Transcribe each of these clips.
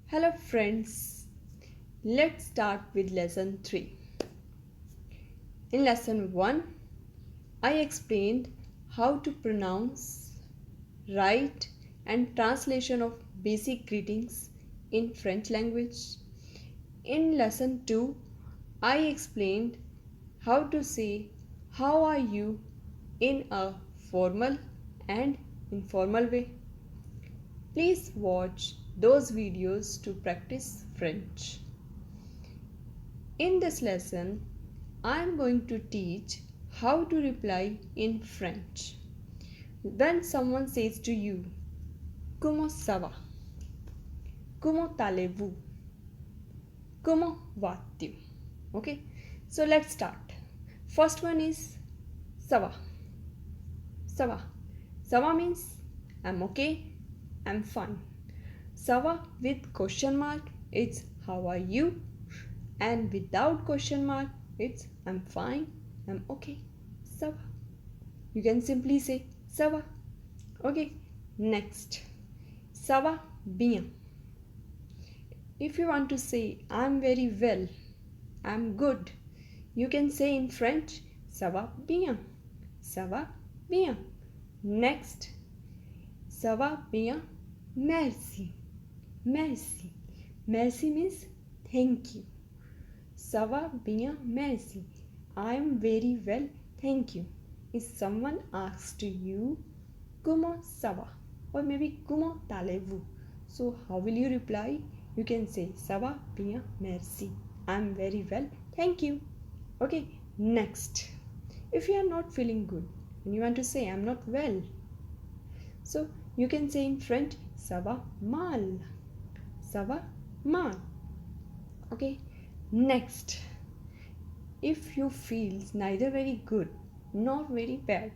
Hello friends, let's start with lesson 3. In lesson 1, I explained how to pronounce, write and translation of basic greetings in French language. In lesson 2, I explained how to say how are you in a formal and informal way. Please watch those videos to practice French. In this lesson, I am going to teach how to reply in French. When someone says to you, Comment ça va? Comment allez-vous? Comment vas-tu? Okay, so let's start. First one is ça va. Ça va. Ça va means I'm okay, I'm fine. Ça va with question mark, it's how are you? And without question mark, it's I'm fine, I'm okay. Ça va. You can simply say ça va. Okay, next. Ça va bien. If you want to say I'm very well, I'm good, you can say in French ça va bien. Ça va bien. Next. Ça va bien. Merci. Merci. Merci means thank you. Ça va bien, merci. I am very well, thank you. If someone asks to you, comment ça va? Or maybe comment allez-vous? So how will you reply? You can say ça va bien, merci. I am very well, thank you. Okay, next. If you are not feeling good and you want to say I'm not well, so you can say in French ça va mal. Ça va mal. Okay, next. If you feel neither very good nor very bad,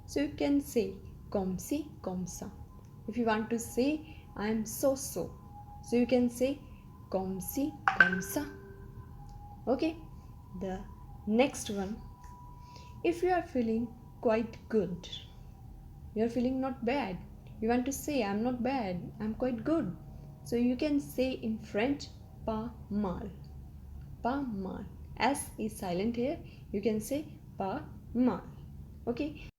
so you can say comme ci, comme ça. If you want to say I am so, so you can say comme ci, comme ça. Okay, the next one. If you are feeling quite good, you are feeling not bad, you want to say I'm not bad, I'm quite good, so you can say in French pas mal. Pas mal. S is silent here. You can say pas mal. Okay.